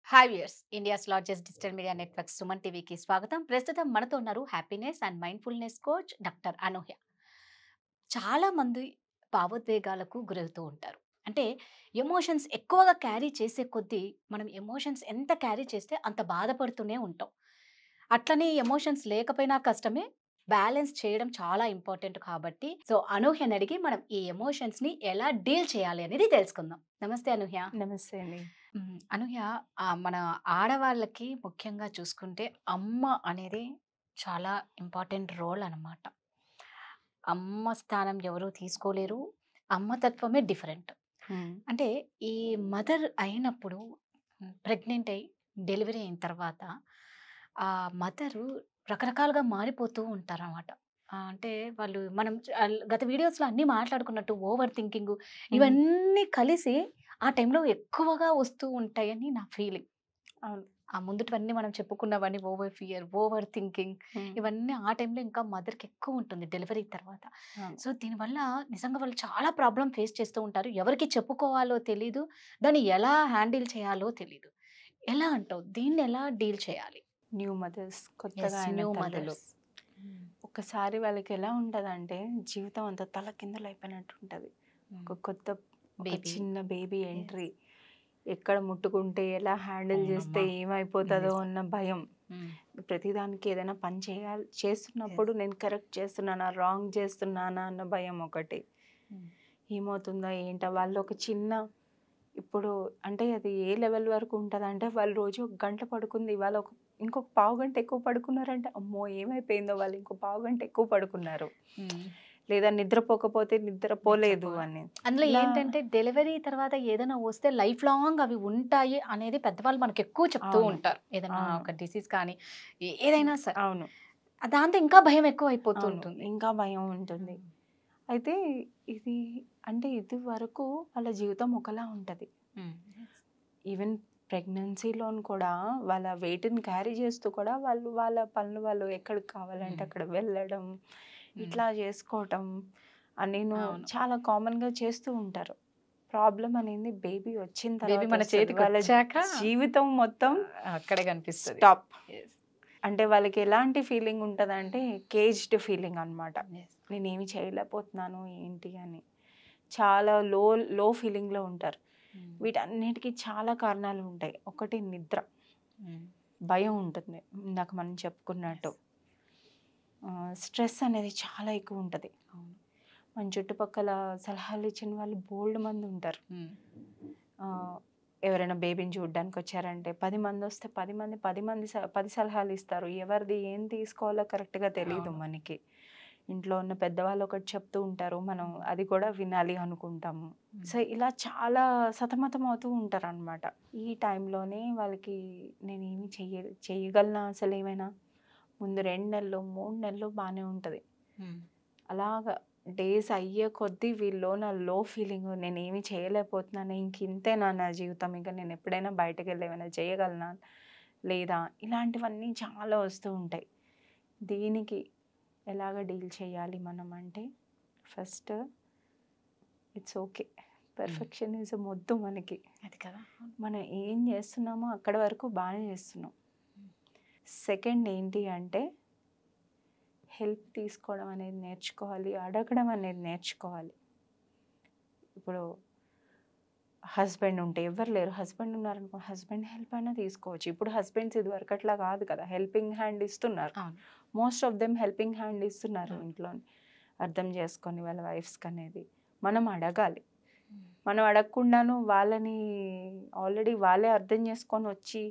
Hi viewers India's largest digital media network Suman టీవీకి స్వాగతం. ప్రస్తుతం మనతో ఉన్నారు happiness and mindfulness coach doctor Anuhya. చాలా మంది భావోద్వేగాలకు గురవుతూ ఉంటారు. అంటే ఎమోషన్స్ ఎక్కువగా క్యారీ చేసే కొద్దీ మనం ఎమోషన్స్ ఎంత క్యారీ చేస్తే అంత బాధపడుతూనే ఉంటాం. అట్లనే ఎమోషన్స్ లేకపోయినా కష్టమే. బ్యాలెన్స్ చేయడం చాలా ఇంపార్టెంట్ కాబట్టి అనూహ్యని అడిగి మనం ఈ ఎమోషన్స్‌ని ఎలా డీల్ చేయాలి అనేది తెలుసుకుందాం. నమస్తే అనూహ్య. నమస్తే అండి. అనూహ్య, మన ఆడవాళ్ళకి ముఖ్యంగా చూసుకుంటే అమ్మ అనేది చాలా ఇంపార్టెంట్ రోల్ అనమాట. అమ్మ స్థానం ఎవరు తీసుకోలేరు. అమ్మ తత్వమే డిఫరెంట్. హ్మ్. అంటే ఈ మదర్ అయినప్పుడు ప్రెగ్నెంట్ అయ్యి డెలివరీ అయిన తర్వాత ఆ మదరు రకరకాలుగా మారిపోతూ ఉంటారనమాట. అంటే వాళ్ళు మనం గత వీడియోస్‌లో అన్నీ మాట్లాడుకున్నట్టు ఓవర్ థింకింగు హ్మ్. ఇవన్నీ కలిసి ఆ టైంలో ఎక్కువగా వస్తూ ఉంటాయని నా ఫీలింగ్. అవును. ఆ ముందుటివన్నీ మనం చెప్పుకున్నవన్నీ ఓవర్ ఫియర్, ఓవర్ థింకింగ్ హ్మ్. ఇవన్నీ ఆ టైంలో ఇంకా మదర్‌కి ఎక్కువుంటుంది డెలివరీ తర్వాత. అవును. దీనివల్ల నిజంగా వాళ్ళు చాలా ప్రాబ్లమ్ ఫేస్ చేస్తూ ఉంటారు. ఎవరికి చెప్పుకోవాలో తెలీదు. దాన్ని ఎలా హ్యాండిల్ చేయాలో తెలీదు. ఎలా అంటావు? దీన్నెలా డీల్ చేయాలి? న్యూ మదర్స్ కొత్తగా అయిన న్యూ తల్లులు. మదర్స్. హ్మ్. ఒక్కసారి వాళ్ళకెలా ఉంటదంటే, జీవితం అంతా తలకిందులైపోయినట్టు ఉంటది. హ్మ్. ఒక కొత్త ఒక బేబీ. చిన్న బేబీ యెస్. ఎంట్రీ. ఎక్కడ ముట్టుకుంటే, ఎలా హ్యాండిల్ చేస్తే అవునమ్మా. ఏమైపోతదో నిజం. అన్న భయం. హ్మ్. ప్రతిదానికి ఏదైనా పని చేస్తున్నప్పుడు యెస్. నేను కరెక్ట్ చేస్తున్నానా, రాంగ్ చేస్తున్నానా అన్న భయం ఒకటి. హ్మ్. ఏమవుతుందా ఏంటా? వాళ్ళు ఒక చిన్న ఇప్పుడు అంటే అది ఏ లెవెల్ వరకు ఉంటదంటే, వాళ్ళు రోజు ఒక గంట పడుకుంది. ఇవాళ ఇంకొక పావుగంట ఎక్కువ పడుకున్నారంటే, అమ్మో! ఏమైపోయిందో వాళ్ళు ఇంకో పావుగంట ఎక్కువ పడుకున్నారు. హ్మ్. లేదా నిద్రపోకపోతే నిద్రపోలేదు నిద్రపో అని. అందులో ఇలా ఏంటంటే డెలివరీ తర్వాత ఏదైనా వస్తే లైఫ్ లాంగ్ అవి ఉంటాయి అనేది పెద్దవాళ్ళు మనకెక్కువ చెప్తూ అవును. ఉంటారు. ఏదన్నా అవును. ఒక డిసీజ్ కానీ ఏదైనా సరే. అవును. దాంతో ఇంకా భయం ఎక్కువైపోతూ అవును. ఉంటుంది. ఇంకా భయం ఉంటుంది. హ్మ్. అయితే ఇది అంటే ఇదివరకు వాళ్ళ జీవితం ఒకలా ఉంటది. హ్మ్. యెస్. ఈవెన్ ప్రెగ్నెన్సీలోను కూడా వాళ్ళ వెయిట్‌ని క్యారీ చేస్తూ కూడా వాళ్ళు వాళ్ళ పనులు వాళ్ళు ఎక్కడికి కావాలంటే హ్మ్. అక్కడ వెళ్ళడం, హ్మ్. ఇట్లా చేసుకోవటం నేను అవును. చాలా కామన్‌గా చేస్తూ ఉంటారు. ప్రాబ్లమ్ అనేది బేబీ వచ్చిన బేబీ తర్వాత మన వస్తది. వాళ్ళ చేతికొచ్చాక జీవితం మొత్తం అక్కడే కనిపిస్తది. స్టాప్. యెస్. అంటే వాళ్ళకి ఎలాంటి ఫీలింగ్ ఉంటదంటే కేజ్డ్ ఫీలింగ్ అన్నమాట. యెస్. నేనేమి చేయలేకపోతున్నాను ఏంటి అని. చాలా లో ఫీలింగ్‌లో ఉంటారు. హ్మ్. వీటన్నిటికి చాలా కారణాలు ఉంటాయి. ఒకటి నిద్ర, హ్మ్. భయం ఉంటుంది. ఇందాక మనం చెప్పుకున్నట్టు. యెస్. స్ట్రెస్ అనేది చాలా ఎక్కువ ఉంటది. అవును. మన చుట్టుపక్కల సలహాలు ఇచ్చిన వాళ్ళు బోలెడు మంది ఉంటారు. హ్మ్. ఆహ్, ఎవరైనా బేబీని చూడ్డానికొచ్చారంటే 10 మందొస్తే 10 మంది 10 సలహాలు ఇస్తారు. ఎవరిది ఏం తీసుకోవాలో కరెక్ట్‌గా తెలీదు అవును. మనకి. ఇంట్లో ఉన్న పెద్దవాళ్ళు ఒకటి చెప్తూ ఉంటారు. మనం హ్మ్. అది కూడా వినాలి అనుకుంటాము. హ్మ్. సో, ఇలా చాలా సతమతం అవుతూ ఉంటారనమాట. ఈ టైంలోనే వాళ్ళకి నేనేమి చెయ్యగలనా అసలేమైనా? ముందు 2 నెలలు, 3 నెలలు బానే ఉంటది. హ్మ్. అలాగా డేస్ అయ్యే కొద్దీ వీళ్ళలోన లో ఫీలింగ్ నేనేమి చేయలేకపోతున్నాను. ఇంకింతేనా నా జీవితం. ఇంక నేనెప్పుడైనా బయటకెళ్ళి ఏమైనా చేయగలనా? లేదా? ఇలాంటివన్నీ చాలా వస్తూ ఉంటాయి. దీనికి ఎలాగ డీల్ చేయాలి మనం అంటే, ఫస్ట్ ఇట్స్ ఓకే. హ్మ్. పెర్ఫెక్షనిజం వద్దు మనకి. అది కదా! మనం ఏం చేస్తున్నామో అక్కడి వరకు బానే చేస్తున్నాం. హ్మ్. సెకండ్ ఏంటి అంటే, హెల్ప్ తీసుకోవడం అనేది నేర్చుకోవాలి. అడగడం అనేది నేర్చుకోవాలి. ఇప్పుడు హస్బెండ్ ఉంటే ఎవ్వరు లేరు. హస్బెండ్ ఉన్నారనుకో, హస్బెండ్ హెల్ప్ అయినా తీసుకోవచ్చు. ఇప్పుడు హస్బెండ్స్ ఇదివరకట్లా కాదు కదా! హెల్పింగ్ హ్యాండ్ ఇస్తున్నారు. అవును. Most of them helping hand ఇస్తున్నారు అవును. ఇంట్లోని. అర్థం చేసుకొని వాళ్ళ వైఫ్స్‌కనేది. మనం అడగాలి. హ్మ్. మనం అడగకుండాను వాళ్ళని ఆల్రెడీ వాళ్ళే అర్థం చేసుకొని వచ్చి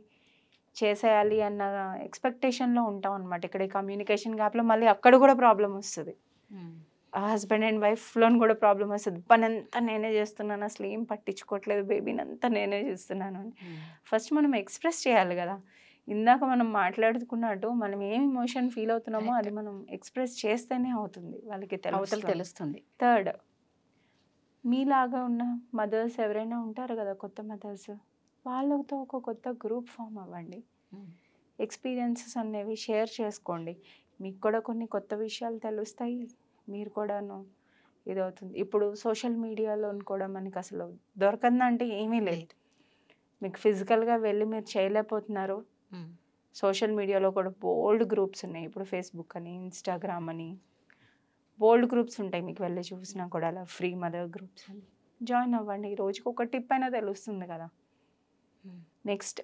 చేసేయాలి అన్న ఎక్స్‌పెక్టేషన్‌లో ఉంటామనమాట. ఇక్కడ ఈ కమ్యూనికేషన్ గ్యాప్‌లో మళ్ళీ అక్కడ కూడా ప్రాబ్లమ్ వస్తది. హ్మ్. ఆ హస్బెండ్ అండ్ వైఫ్‌లోని కూడా ప్రాబ్లమ్ వస్తది. పనంతా నేనే చేస్తున్నాను. అసలు ఏం పట్టించుకోవట్లేదు. బేబీనంతా నేనే చూస్తున్నాను అని. హ్మ్. ఫస్ట్ మనం ఎక్స్‌ప్రెస్ చేయాలి గదా! ఇందాక మనం మాట్లాడుకున్నట్టు మనం ఏం ఎమోషన్ ఫీల్ అవుతున్నామో కరెక్ట్. అది మనం ఎక్స్‌ప్రెస్ చేస్తేనే అవుతుంది. వాళ్ళకి అవతల తెలుస్తుంది. తెలుస్తుంది. థర్డ్ మీలాగా ఉన్న మదర్స్ ఎవరైనా ఉంటారు గదా! కొత్త మదర్స్. వాళ్ళతో ఒక కొత్త గ్రూప్ ఫార్మ్ అవ్వండి. హ్మ్. ఎక్స్‌పీరియన్సెస్ అనేవి షేర్ చేసుకోండి. మీకు కూడా కొన్ని కొత్త విషయాలు తెలుస్తాయి. మీరు కూడాను ఇదవుతుంది. ఇప్పుడు సోషల్ మీడియాలోని కూడా మనకసలు దొరకందంటే ఏమీ లేదు. లేదు. మీకు ఫిజికల్గా వెళ్ళి మీరు చేయలేకపోతున్నారు. సోషల్ మీడియాలో కూడా బోల్డ్ గ్రూప్స్ ఉన్నాయి. ఇప్పుడు ఫేస్బుక్ అని, ఇన్స్టాగ్రామ్ అని బోల్డ్ గ్రూప్స్ ఉంటాయి. మీకు వెళ్ళి చూసినా కూడా అలా ఫ్రీ మదర్ గ్రూప్స్ అని జాయిన్ అవ్వండి. రోజుకి ఒక టిప్ అయినా తెలుస్తుంది కదా. నెక్స్ట్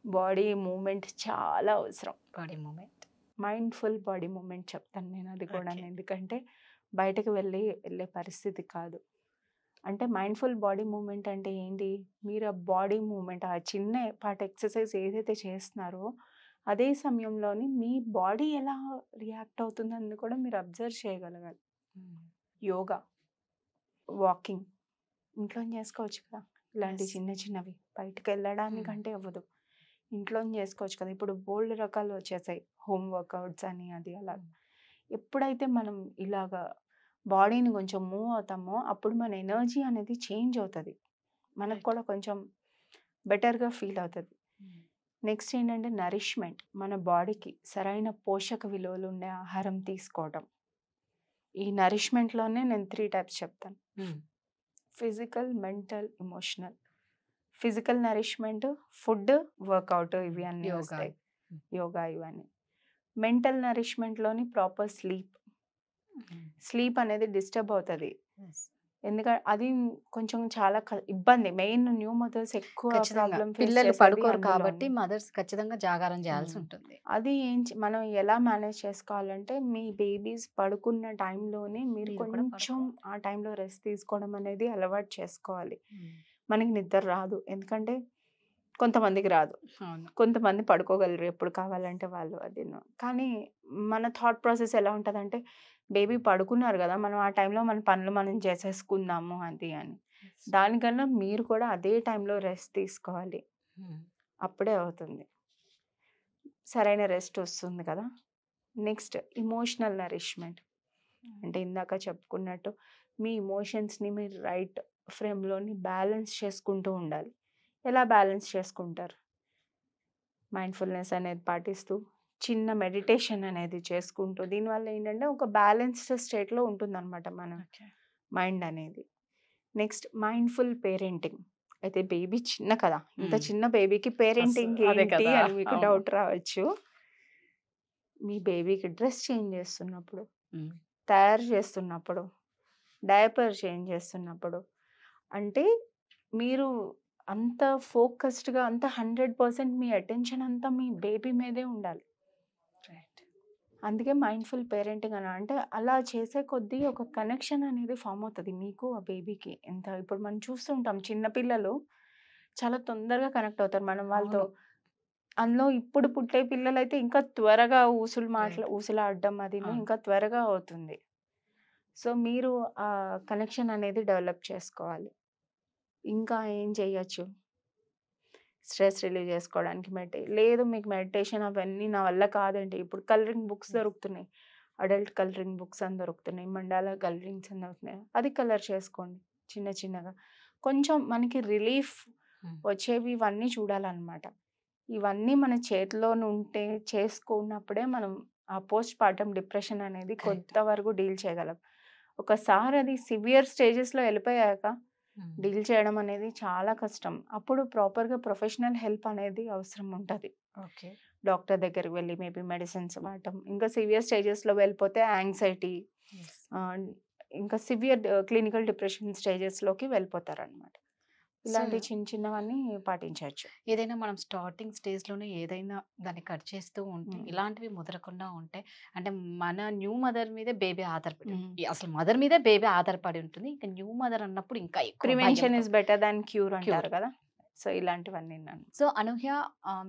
బాడీ మూమెంట్ చాలా అవసరం. Body movement, mindful body movement చెప్తాను నేను అది కూడా. Okay. ఎందుకంటే బయటకు వెళ్ళే పరిస్థితి కాదు. అంటే మైండ్ఫుల్ బాడీ మూమెంట్ అంటే ఏంటి, మీరు ఆ బాడీ మూమెంట్ ఆ చిన్న పార్ట్ ఎక్సర్సైజ్ ఏదైతే చేస్తున్నారో అదే సమయంలోని మీ బాడీ ఎలా రియాక్ట్ అవుతుందని కూడా మీరు అబ్జర్వ్ చేయగలగాలి. యోగా, వాకింగ్ ఇంట్లో చేసుకోవచ్చు కదా. ఇలాంటి Yes. చిన్న చిన్నవి బయటకు వెళ్ళడానికంటే అవ్వదు, ఇంట్లో చేసుకోవచ్చు కదా. ఇప్పుడు బోల్డ్ రకాలు వచ్చేసాయి, హోమ్ వర్కౌట్స్ అని అది అలా. ఎప్పుడైతే మనం ఇలాగా బాడీని కొంచెం మూవ్ అవుతామో అప్పుడు మన ఎనర్జీ అనేది చేంజ్ అవుతుంది, మనకు కూడా కొంచెం బెటర్గా ఫీల్ అవుతుంది. నెక్స్ట్ ఏంటంటే నరిష్మెంట్, మన బాడీకి సరైన పోషక విలువలు ఉండే ఆహారం తీసుకోవడం. ఈ నరిష్మెంట్లోనే నేను 3 టైప్స్ చెప్తాను: physical, mental, emotional. Physical nourishment food, workout ఇవి అన్నీ యోగా. వస్తాయి, యోగా ఇవన్నీ. మెంటల్ నరిష్మెంట్లోని ప్రాపర్ స్లీప్ అనేది డిస్టర్బ్ అవుతుంది. ఎందుకంటే అది కొంచెం చాలా ఇబ్బంది. మెయిన్ న్యూ మదర్స్ ఎక్కువ ప్రాబ్లం పిల్లలు పడుకోరు కాబట్టి మదర్స్ ఖచ్చితంగా జాగారం చేయాల్సి ఉంటుంది. అది మనం ఎలా మేనేజ్ చేసుకోవాలంటే మీ బేబీస్ పడుకున్న టైంలోనే మీరు మీరు కూడా కొంచెం ఆ టైంలో రెస్ట్ తీసుకోవడం అనేది అలవాటు చేసుకోవాలి. మనకి నిద్ర రాదు, ఎందుకంటే కొంతమందికి రాదు, అవును. కొంతమంది పడుకోగలరు ఎప్పుడు కావాలంటే వాళ్ళు. అది కానీ మన థాట్ ప్రాసెస్ ఎలా ఉంటుందంటే బేబీ పడుకున్నారు కదా, మనం ఆ టైంలో మన పనులు మనం చేసేసుకుందాము అది అని. దానికన్నా మీరు కూడా అదే టైంలో రెస్ట్ తీసుకోవాలి, అప్పుడే అవుతుంది, సరైన రెస్ట్ వస్తుంది కదా. నెక్స్ట్ ఇమోషనల్ నరిష్మెంట్ అంటే ఇందాక చెప్పుకున్నట్టు మీ ఇమోషన్స్ని మీరు రైట్ ఫ్రేమ్లోని బ్యాలెన్స్ చేసుకుంటూ ఉండాలి. ఎలా బ్యాలెన్స్ చేసుకుంటారు? మైండ్ఫుల్నెస్ అనేది పాటిస్తూ, చిన్న మెడిటేషన్ అనేది చేసుకుంటూ, దీనివల్ల ఏంటంటే ఒక బ్యాలెన్స్డ్ స్టేట్లో ఉంటుందన్నమాట మన మైండ్ అనేది. Next mindful parenting. అయితే బేబీ చిన్న కదా, ఇంత చిన్న బేబీకి పేరెంటింగ్ అదే ఏంటి కదా, అని మీకు అవును. డౌట్ రావచ్చు. మీ బేబీకి డ్రెస్ చేంజ్ చేస్తున్నప్పుడు, తయారు చేస్తున్నప్పుడు, డైపర్ చేంజ్ చేస్తున్నప్పుడు, అంటే మీరు అంత ఫోకస్డ్గా అంత 100% మీ అటెన్షన్ అంతా మీ బేబీ మీదే ఉండాలి. అందుకే మైండ్ఫుల్ పేరెంటింగ్ అని. అంటే అలా చేసే కొద్దీ ఒక కనెక్షన్ అనేది ఫామ్ అవుతుంది మీకు ఆ బేబీకి. ఇప్పుడు మనం చూస్తుంటాం చిన్నపిల్లలు చాలా తొందరగా కనెక్ట్ అవుతారు మనం వాళ్ళతో. అందులో ఇప్పుడు పుట్టే పిల్లలైతే ఇంకా త్వరగా ఊసులాడడం అది ఇంకా త్వరగా అవుతుంది. సో మీరు ఆ కనెక్షన్ అనేది డెవలప్ చేసుకోవాలి. ఇంకా ఏం చేయొచ్చు? స్ట్రెస్ రిలీవ్ చేసుకోవడానికి లేదు మీకు మెడిటేషన్ అవన్నీ నా వల్ల కాదండి. ఇప్పుడు కలరింగ్ బుక్స్ దొరుకుతున్నాయి, అడల్ట్ కలరింగ్ బుక్స్ అని దొరుకుతున్నాయి, మండాలా కలరింగ్స్ అని దొరుకుతున్నాయి. అది కలర్ చేసుకోండి చిన్న చిన్నగా. కొంచెం మనకి రిలీఫ్ వచ్చేవి ఇవన్నీ చూడాలన్నమాట. ఇవన్నీ మన చేతిలో ఉంటే చేసుకున్నప్పుడే మనం ఆ పోస్ట్ పార్టమ్ డిప్రెషన్ అనేది కొంతవరకు డీల్ చేయగలం. ఒకసారి అది సివియర్ స్టేజెస్లో వెళ్ళిపోయాక డీల్ చేయడం అనేది చాలా కష్టం. అప్పుడు ప్రాపర్గా ప్రొఫెషనల్ హెల్ప్ అనేది అవసరం ఉంటుంది. డాక్టర్ దగ్గరికి వెళ్ళి మేబీ మెడిసిన్స్ వాడటం. ఇంకా సివియర్ స్టేజెస్లో వెళ్ళిపోతే యాంగ్జైటీ, ఇంకా సివియర్ క్లినికల్ డిప్రెషన్ స్టేజెస్లోకి వెళ్ళిపోతారనమాట. ఇలాంటి చిన్న చిన్నవన్నీ పాటించవచ్చు. ఏదైనా మనం స్టార్టింగ్ స్టేజ్లోనే ఏదైనా దాన్ని కట్ చేస్తూ ఉంటే ఇలాంటివి ముదరకుండా ఉంటే, అంటే మన న్యూ మదర్ మీదే బేబీ ఆధారపడి అసలు మదర్ మీదే బేబీ ఆధారపడి ఉంటుంది. ఇంకా న్యూ మదర్ అన్నప్పుడు ఇంకా prevention is better than cure అంటారు కదా. సో ఇలాంటివన్నీ సో అనూహ్య,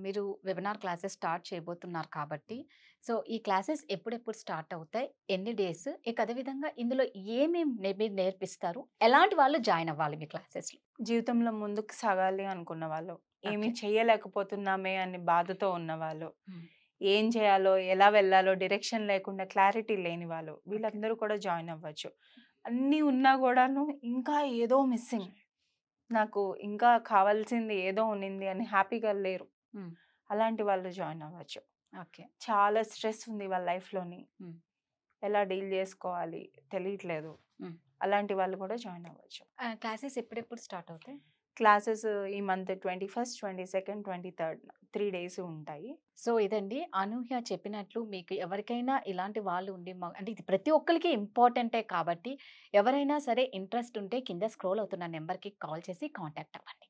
మీరు వెబినార్ క్లాసెస్ స్టార్ట్ చేయబోతున్నారు కాబట్టి, సో ఈ క్లాసెస్ ఎప్పుడెప్పుడు స్టార్ట్ అవుతాయి, ఎన్ని డేస్, ఇక అదేవిధంగా ఇందులో ఏమేమి మీరు నేర్పిస్తారు, ఎలాంటి వాళ్ళు జాయిన్ అవ్వాలి మీ క్లాసెస్లో? జీవితంలో ముందుకు సాగాలి అనుకున్న వాళ్ళు, ఏమీ చేయలేకపోతున్నామే అని బాధతో ఉన్నవాళ్ళు, ఏం చేయాలో ఎలా వెళ్ళాలో డైరెక్షన్ లేకుండా క్లారిటీ లేని వాళ్ళు, వీళ్ళందరూ కూడా జాయిన్ అవ్వచ్చు. అన్నీ ఉన్నా కూడాను ఇంకా ఏదో మిస్సింగ్, నాకు ఇంకా కావాల్సింది ఏదో ఉన్నింది అని హ్యాపీగా లేరు, అలాంటి వాళ్ళు జాయిన్ అవ్వచ్చు. చాలా స్ట్రెస్ ఉంది వాళ్ళ లైఫ్లోని, ఎలా డీల్ చేసుకోవాలి తెలియట్లేదు, అలాంటి వాళ్ళు కూడా జాయిన్ అవ్వచ్చు. క్లాసెస్ ఎప్పుడెప్పుడు స్టార్ట్ అవుతాయి? క్లాసెస్ ఈ మంత్ 21, 22, 23 3 డేస్ ఉంటాయి. సో ఇదండి అనూహ్య చెప్పినట్లు మీకు ఎవరికైనా ఇలాంటి వాళ్ళు ఉండి అంటే ఇది ప్రతి ఒక్కరికి ఇంపార్టెంటే కాబట్టి ఎవరైనా సరే ఇంట్రెస్ట్ ఉంటే కింద స్క్రోల్ అవుతున్న నెంబర్‌కి కాల్ చేసి కాంటాక్ట్ అవ్వండి.